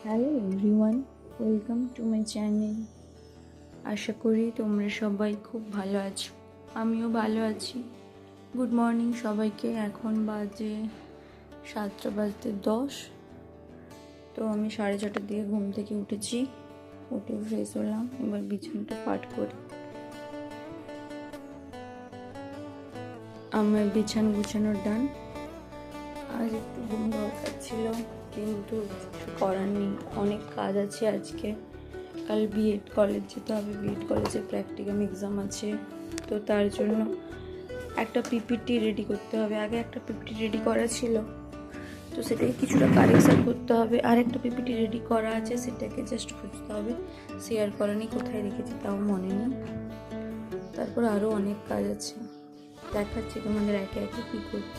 Hello everyone, welcome to my channel. আশা করি তোমরা সবাই খুব ভালো আছো, আমিও ভালো আছি। গুড মর্নিং সবাইকে। এখন বাজে 7:10। তো আমি 6:30টার দিকে ঘুম থেকে উঠেছি, উঠে ফ্রেশ হলাম। এবার বিছানাটা পাট করি। আমার বিছানা গুছানোর ডান। আজ একটু ঘুম দরকার ছিল, কিন্তু কিছু করার নেই, অনেক কাজ আছে আজকে। কাল বিএড কলেজ যেতে হবে, বিএড কলেজে প্র্যাকটিক্যাল এক্সাম আছে। তো তার জন্য একটা পিপিটি রেডি করতে হবে। আগে একটা পিপিটি রেডি করা ছিল, তো সেটাকে কিছুটা কারেকশন করতে হবে। আর একটা পিপিটি রেডি করা আছে, সেটাকে জাস্ট খুঁজতে হবে। শেয়ার করা নেই, কোথায় রেখেছি তাও মনে নেই। তারপর আরও অনেক কাজ আছে, দেখাচ্ছি তোমাদের একে একে কী করি।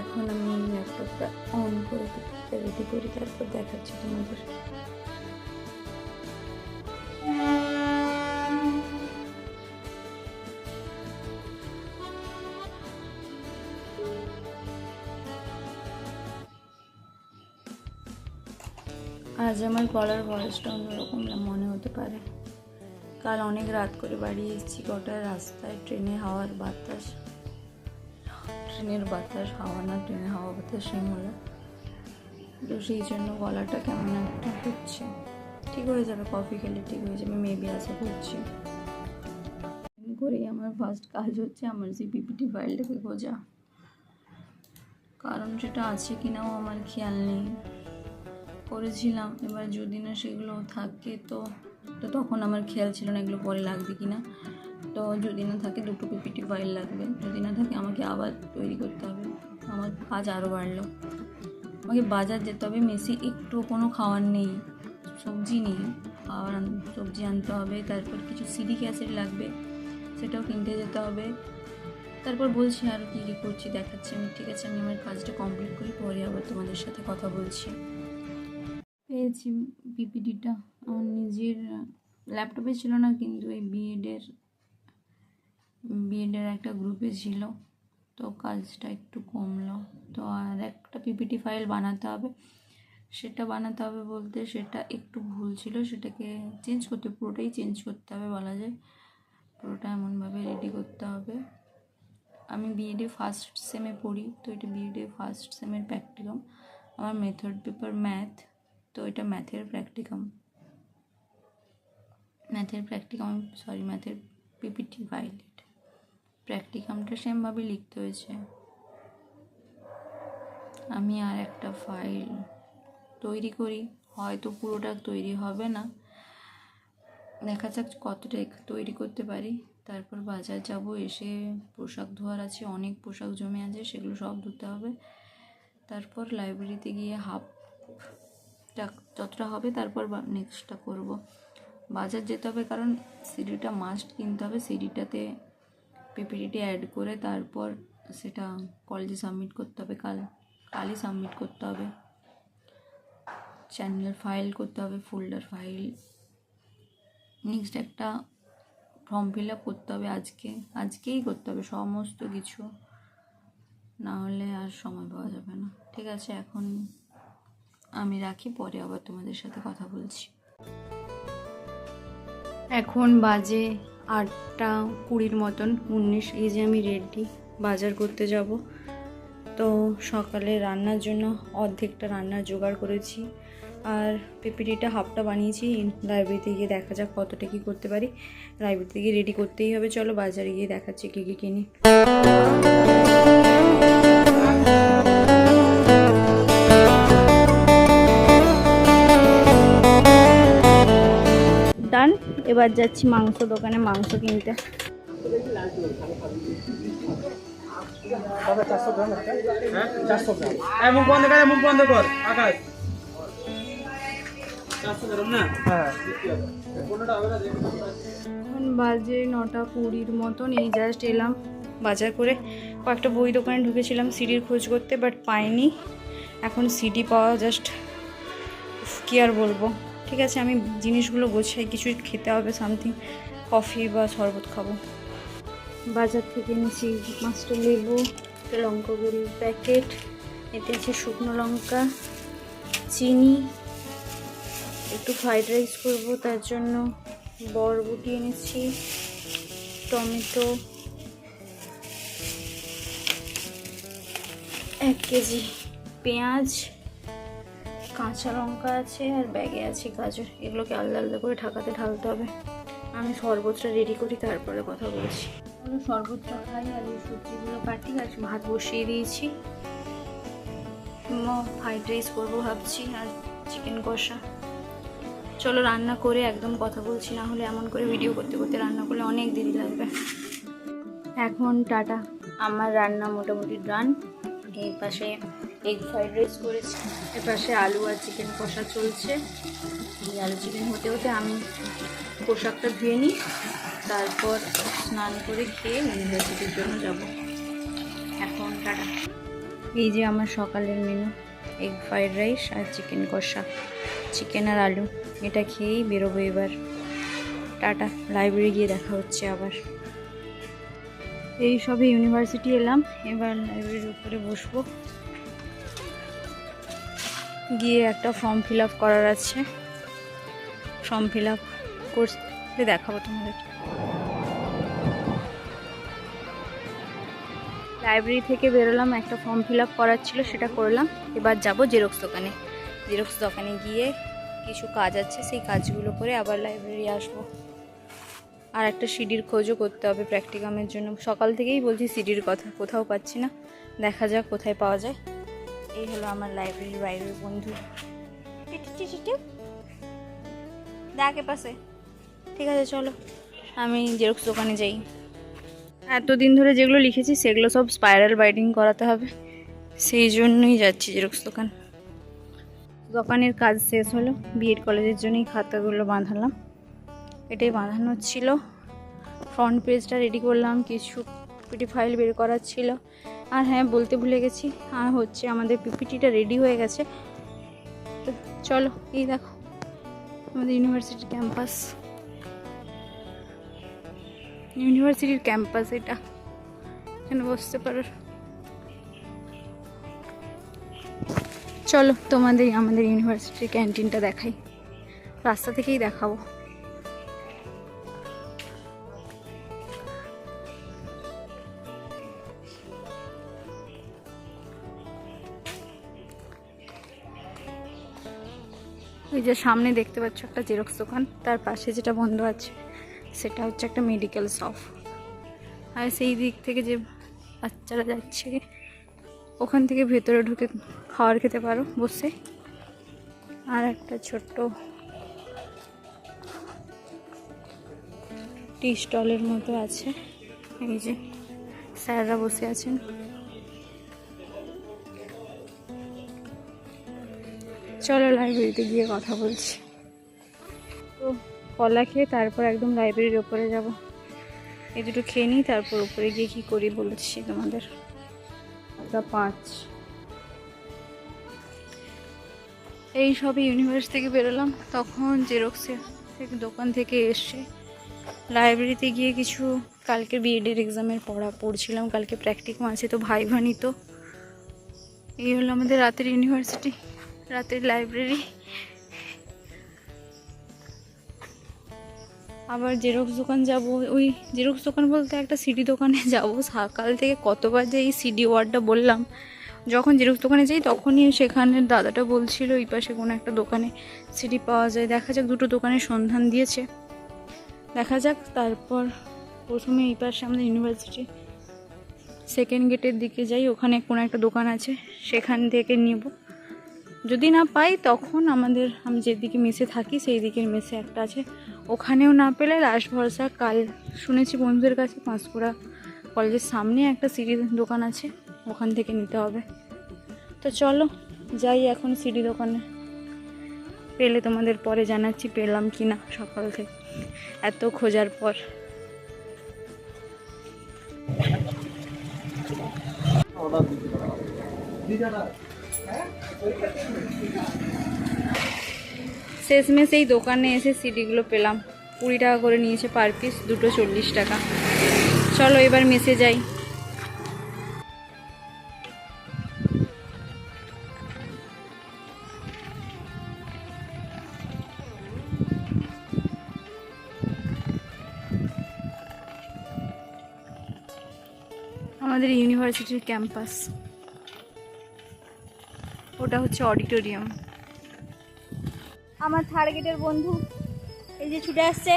এখন আমি ল্যাপটপটা অন করে পিপিটিটা রেডি করি, তারপর দেখাচ্ছি তোমাদের। আজ আমার গলার ভয়েসটা অন্যরকম মনে হতে পারে। কাল অনেক রাত করে বাড়ি এসেছি, কটায় রাস্তায় ট্রেনের হাওয়ার বাতাস, ট্রেনের বাতাস হাওয়া না, ট্রেনের হাওয়া বাতাস সেম হলো। তো সেই জন্য গলাটা কেমন একটা হচ্ছে। ঠিক হয়ে যাবে, কফি খেলে ঠিক হয়ে যাবে, মেবি আশা করছি। করেই আমার ফার্স্ট কাজ হচ্ছে আমার সেই পিপিটি ফাইলটাকে খোঁজা, কারণ সেটা আছে কিনাও আমার খেয়াল নেই। করেছিলাম, এবার যদি না সেগুলো থাকে তো তখন আমার খেয়াল ছিল না এগুলো পরে লাগবে কি না। তো যদি না থাকে দুটো পিপিটি ফাইল লাগবে, যদি না থাকে আমাকে আবার তৈরি করতে হবে। আমার কাজ আরও বাড়লো। আমাকে বাজার যেতে হবে, মেসি একটু কোনো খাওয়ার নেই, সবজি নেই, সবজি আনতে হবে। তারপর কিছু সিরিক অ্যাসিড লাগবে, সেটাও কিনতে যেতে হবে। তারপর বলছি আর কী কী করছি দেখাচ্ছি আমি। ঠিক আছে, আমি আমার কাজটা কমপ্লিট করি, পরে আবার তোমাদের সাথে কথা বলছি। পেয়েছি পিপিটিটা, আমার নিজের ল্যাপটপে ছিল না, কিন্তু এই বিএডের একটা গ্রুপে ছিল, তো কাজটা একটু কমলো। তো আর একটা পিপিটি ফাইল বানাতে হবে। সেটা বানাতে হবে বলতে সেটা একটু ভুল ছিল, সেটাকে চেঞ্জ করতে, পুরোটাই চেঞ্জ করতে হবে বলা যায়। পুরোটা এমনভাবে রেডি করতে হবে। আমি বিএডে ফার্স্ট সেমে পড়ি, তো এটা বিএডে ফার্স্ট সেমের প্র্যাকটিকাম। আমার মেথড পেপার ম্যাথ, তো এটা ম্যাথের প্র্যাকটিকাম, ম্যাথের পিপিটি ফাইল। এটা প্র্যাকটিকামটা সেমভাবে লিখতে হয়েছে। আমি আর একটা ফাইল তৈরি করি, হয়তো পুরোটা তৈরি হবে না, দেখা যাক কতটা তৈরি করতে পারি। তারপর বাজার যাব, এসে পোশাক ধোয়ার আছে, অনেক পোশাক জমে আছে, সেগুলো সব ধুতে হবে। তারপর লাইব্রেরিতে গিয়ে হাফটা যতটা হবে, তারপর নেক্সটটা করব। বাজার যেতে হবে, কারণ সিডিটা মাস্ট কিনতে হবে। সিডিটাতে পিপিটি অ্যাড করে তারপর সেটা কলেজে সাবমিট করতে হবে। কালই সাবমিট করতে হবে। চ্যানেল ফাইল করতে হবে, ফোল্ডার ফাইল। নেক্সট একটা ফর্ম ফিল আপ করতে হবে, আজকেই করতে হবে সমস্ত কিছু, না হলে আর সময় পাওয়া যাবে না। ঠিক আছে, এখন আমি রাখি, পরে আবার তোমাদের সাথে কথা বলছি। এখন বাজে 8:20 মতন, 19। এই যে আমি রেডি, বাজার করতে যাব। তো সকালে রান্নার জন্য অর্ধেকটা রান্নার জোগাড় করেছি, আর পিপিটিটা হাফটা বানিয়েছি। লাইব্রেরিতে গিয়ে দেখা যাক কতটা কী করতে পারি। লাইব্রেরিতে গিয়ে রেডি করতেই হবে। চলো বাজারে গিয়ে দেখাচ্ছি কী কী কিনি। ডান, এবার যাচ্ছি মাংস দোকানে মাংস কিনতে। এখন বাজে 9:20 মতন। এই জাস্ট এলাম বাজার করে। কয়েকটা বই দোকানে ঢুকেছিলাম সিডির খোঁজ করতে, বাট পাইনি। এখন সিডি পাওয়া জাস্ট কী আর বলবো। ঠিক আছে, আমি জিনিসগুলো গোছাই, কিছু খেতে হবে, সামথিং কফি বা শরবত খাবো। বাজার থেকে নিয়েছি 5টা লেবু, লঙ্কা গুঁড়ির প্যাকেট, এতে আছে শুকনো লঙ্কা, চিনি, একটু ফ্রাইড রাইস করবো, তার জন্য বরবটি এনেছি, টমেটো 1 কেজি, পেঁয়াজ, কাঁচা লঙ্কা আছে, আর ব্যাগে আছে গাজর। এগুলোকে আলাদা আলাদা করে ঢাকাতে ঢালতে হবে। আমি শরবতটা রেডি করি, তারপরে কথা বলছি। শরবতটা খাই আর এই সবজিগুলো কাটি, আর ভাত বসিয়ে দিয়েছি। ফ্রাইড রাইস করবো ভাবছি, আর চিকেন কষা। চলো রান্না করে একদম কথা বলছি, না হলে এমন করে ভিডিও করতে করতে রান্না করলে অনেক দেরি লাগবে। এখন টাটা, আমার রান্না মোটামুটি ডান। এই পাশে এগ ফ্রাইড রাইস করেছি, এর পাশে আলু আর চিকেন কষা চলছে। এই আলু চিকেন হতে হতে আমি পোশাকটা ধুয়ে নিই, তারপর স্নান করে খেয়ে ইউনিভার্সিটির জন্য যাব। এখন টাটা। এই যে আমার সকালের মেনু, এগ ফ্রাইড রাইস আর চিকেন কষা, চিকেন আর আলু। এটা খেয়েই বেরোবো এবার। টাটা, লাইব্রেরি গিয়ে দেখা হচ্ছে আবার। এই সবে ইউনিভার্সিটি এলাম, এবার লাইব্রেরির উপরে বসবো। গিয়ে একটা ফর্ম ফিল আপ করার আছে, ফর্ম ফিল আপ করতে দেখাবো তোমাদের। লাইব্রেরি থেকে বেরোলাম, একটা ফর্ম ফিল আপ করার ছিল, সেটা করলাম। এবার যাব জেরক্স দোকানে। জেরক্স দোকানে গিয়ে কিছু কাজ আছে, সেই কাজগুলো করে আবার লাইব্রেরি আসবো। আর একটা সিডির খোঁজও করতে হবে প্র্যাকটিকামের জন্য। সকাল থেকেই বলছি সিডির কথা, কোথাও পাচ্ছি না। দেখা যাক কোথায় পাওয়া যায়। এই হলো আমার লাইব্রেরির বাইরের বন্ধু। দেখে পাশে। ঠিক আছে, চলো আমি জেরক্স দোকানে যাই। এতদিন ধরে যেগুলো লিখেছি সেগুলো সব স্পাইরাল বাইন্ডিং করাতে হবে, সেই জন্যই যাচ্ছি জেরক্স দোকান। দোকানের কাজ শেষ হলো, বিএড কলেজের জন্যই খাতাগুলো বাঁধালাম। এটাই বাঁধানো ছিল। ফ্রন্ট পেজটা রেডি করলাম, কিছু পিপিটি ফাইল বের করার ছিল। আর হ্যাঁ, বলতে ভুলে গেছি, আর হচ্ছে আমাদের পিপিটিটা রেডি হয়ে গেছে। তো চলো, এই দেখো আমাদের ইউনিভার্সিটির ক্যাম্পাস। ইউনিভার্সিটির ক্যাম্পাস এটা, এখানে বসতে পারো। চলো তোমাদের আমাদের ইউনিভার্সিটির ক্যান্টিনটা দেখাই, রাস্তা থেকেই দেখাবো। ওই যে সামনে দেখতে পাচ্ছ একটা জেরক্স দোকান, তার পাশে যেটা বন্ধ আছে সেটা হচ্ছে একটা মেডিকেল শপ। আর সেই দিক থেকে যে বাচ্চারা যাচ্ছে, ওখান থেকে ভেতরে ঢুকে খাবার খেতে পারো বসে। আর একটা ছোট্ট টি স্টলের মতো আছে, এই যে স্যাররা বসে আছেন। চলো লাইব্রেরিতে গিয়ে কথা বলছি। তো কলা খেয়ে তারপর একদম লাইব্রেরির ওপরে যাব। এই দুটো খেয়ে নিই, তারপর উপরে গিয়ে কী করি বলছি তোমাদের। 5 এই সবে ইউনিভার্সিটি থেকে বেরোলাম, তখন জেরক্সের দোকান থেকে এসে লাইব্রেরিতে গিয়ে কিছু কালকে বিএডের এক্সামের পড়ছিলাম। কালকে প্র্যাকটিকাম আছে, তো ভাইভা নিত। এই হলো আমাদের রাতের ইউনিভার্সিটি, রাতের লাইব্রেরি। আবার জেরক্স দোকান যাব। ওই জেরক্স দোকান বলতে একটা সিডি দোকানে যাব। সকাল থেকে কতবার যে এই সিডি ওয়ার্ডটা বললাম, যখন জেরক্স দোকানে যাই তখনই সেখানের দাদাটা বলছিল এই পাশে কোনো একটা দোকানে সিডি পাওয়া যায়। দেখা যাক, দুটো দোকানের সন্ধান দিয়েছে, দেখা যাক। তারপর প্রথমে এই পাশে আমাদের ইউনিভার্সিটি সেকেন্ড গেটের দিকে যাই, ওখানে কোনো একটা দোকান আছে, সেখান থেকে নেব। যদি না পাই তখন আমি যেদিকে মেসে থাকি সেই দিকের মেসে একটা আছে, ওখানেও না পেলে লাস্ট ভরসা কাল শুনেছি বন্ধুদের কাছে পাঁশকুড়া কলেজের সামনে একটা সিডি দোকান আছে, ওখান থেকে নিতে হবে। তো চলো যাই এখন সিডি দোকানে। পেলে তোমাদের পরে জানাচ্ছি পেলাম কি না, সকাল থেকে এত খোঁজার পর। শেষমেশ এই দোকানে এসে সিডিগুলো পেলাম। 20 টাকা করে নিয়েছে পার পিস, দুটো 40 টাকা। চলো এবার মেসে যাই। আমাদের ইউনিভার্সিটির ক্যাম্পাস, ওটা হচ্ছে অডিটোরিয়াম। আমার থার্ড গেটের বন্ধু এই যে ছুটে আসছে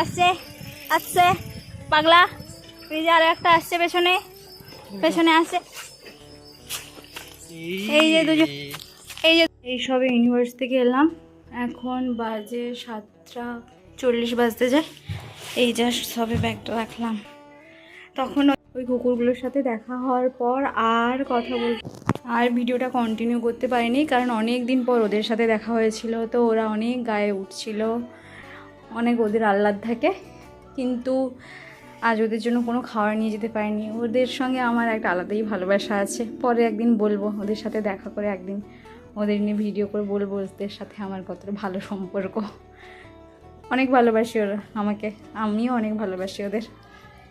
আসছে আসছে পাগলা। এই যে আরো একটা আসছে পেছনে পেছনে আসছে। এই যে দুজন এই সবে ইউনিভার্সিটি থেকে এলাম, এখন বাজে 7:40 বাজতে যায়। এই জাস্ট সবে ব্যাগটা রাখলাম, তখন ওই কুকুরগুলোর সাথে দেখা হওয়ার পর আর কথা আর ভিডিওটা কন্টিনিউ করতে পারিনি, কারণ অনেক দিন পর ওদের সাথে দেখা হয়েছিল, তো ওরা অনেক গায়ে উঠছিল, অনেক ওদের আহ্লাদ থাকে, কিন্তু আজ ওদের জন্য কোনো খাবার নিয়ে যেতে পারিনি। ওদের সঙ্গে আমার একটা আলাদাই ভালোবাসা আছে, পরে একদিন বলবো, ওদের সাথে দেখা করে একদিন ওদের নিয়ে ভিডিও করে বলবো ওদের সাথে আমার কতটা ভালো সম্পর্ক। অনেক ভালোবাসি ওরা আমাকে, আমিও অনেক ভালোবাসি ওদের,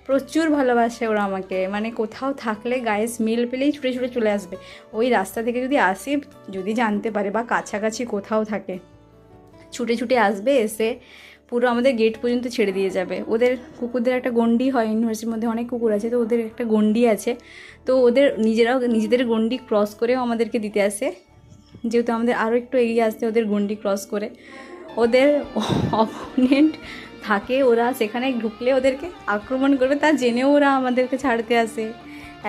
প্রচুর ভালোবাসে ওরা আমাকে। মানে কোথাও থাকলে গায়ে স্মেল পেলেই ছুটে ছুটে চলে আসবে। ওই রাস্তা থেকে যদি আসি, যদি জানতে পারে বা কাছাকাছি কোথাও থাকে, ছুটে ছুটে আসবে, এসে পুরো আমাদের গেট পর্যন্ত ছেড়ে দিয়ে যাবে। ওদের কুকুরদের একটা গণ্ডি হয়, ইউনিভার্সিটির মধ্যে অনেক কুকুর আছে, তো ওদের একটা গণ্ডি আছে, তো ওদের নিজেদের গণ্ডি ক্রস করেও আমাদেরকে দিতে আসে, যেহেতু আমাদের আরও একটু এগিয়ে আসতে ওদের গণ্ডি ক্রস করে। ওদের অপোনেন্ট থাকে, ওরা সেখানে ঢুকলে ওদেরকে আক্রমণ করবে, তা জেনেও ওরা আমাদেরকে ছাড়তে আসে,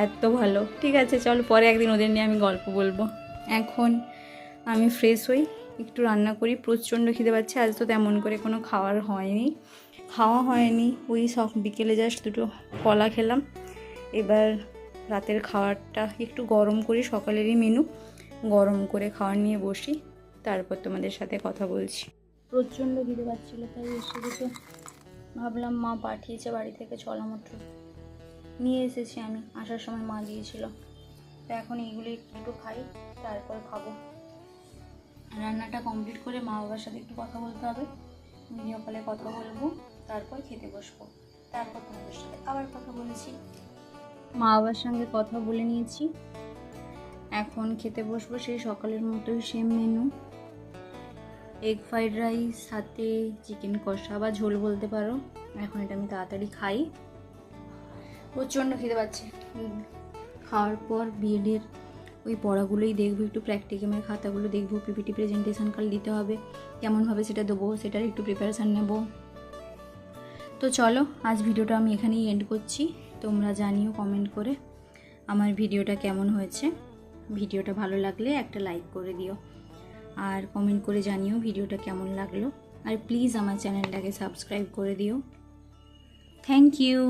এত ভালো। ঠিক আছে চল, পরে একদিন ওদের নিয়ে আমি গল্প বলবো। এখন আমি ফ্রেশ হই, একটু রান্না করি, প্রচণ্ড খিদে পাচ্ছে। আজ তো তেমন করে কোনো খাওয়া হয়নি, ওই সব বিকেলে জাস্ট দুটো কলা খেলাম। এবার রাতের খাবারটা একটু গরম করি, সকালেরই মেনু গরম করে খাওয়ার নিয়ে বসি, তারপর তোমাদের সাথে কথা বলছি। প্রচণ্ড খিদে পাচ্ছিল, তাই এসে দুটো ভাবলাম, মা পাঠিয়েছে বাড়ি থেকে ছোলা মটর নিয়ে এসেছি, আমি আসার সময় মা দিয়েছিল, তো এখন এইগুলি একটু খাই, তারপর খাবো। রান্নাটা কমপ্লিট করে মা বাবার সাথে একটু কথা বলতে হবে, ভিডিও কলে কথা বলবো, তারপর খেতে বসবো, তারপর তোমাদের সাথে আবার কথা বলেছি। মা বাবার সঙ্গে কথা বলে নিয়েছি, এখন খেতে বসবো। সেই সকালের মতোই same menu, egg fried rice সাথে চিকেন কষা বা ঝোল বলতে পারো। এখন এটা আমি তাড়াতাড়ি খাই, প্রচণ্ড খেতে পাচ্ছে। খাওয়ার পর বিএডের ওই পড়াগুলোই দেখবো, একটু প্র্যাকটিকামের খাতাগুলো দেখবো, পিপিটি প্রেজেন্টেশন কাল দিতে হবে, কেমনভাবে সেটা দেবো সেটার একটু প্রিপারেশান নেব। তো চলো, আজ ভিডিওটা আমি এখানেই এন্ড করছি। তোমরা জানিও কমেন্ট করে আমার ভিডিওটা কেমন হয়েছে। ভিডিওটা ভালো লাগলে একটা লাইক করে দিও, আর কমেন্ট করে জানিও ভিডিওটা কেমন লাগলো, আর প্লিজ আমার চ্যানেলটাকে সাবস্ক্রাইব করে দিও। Thank you.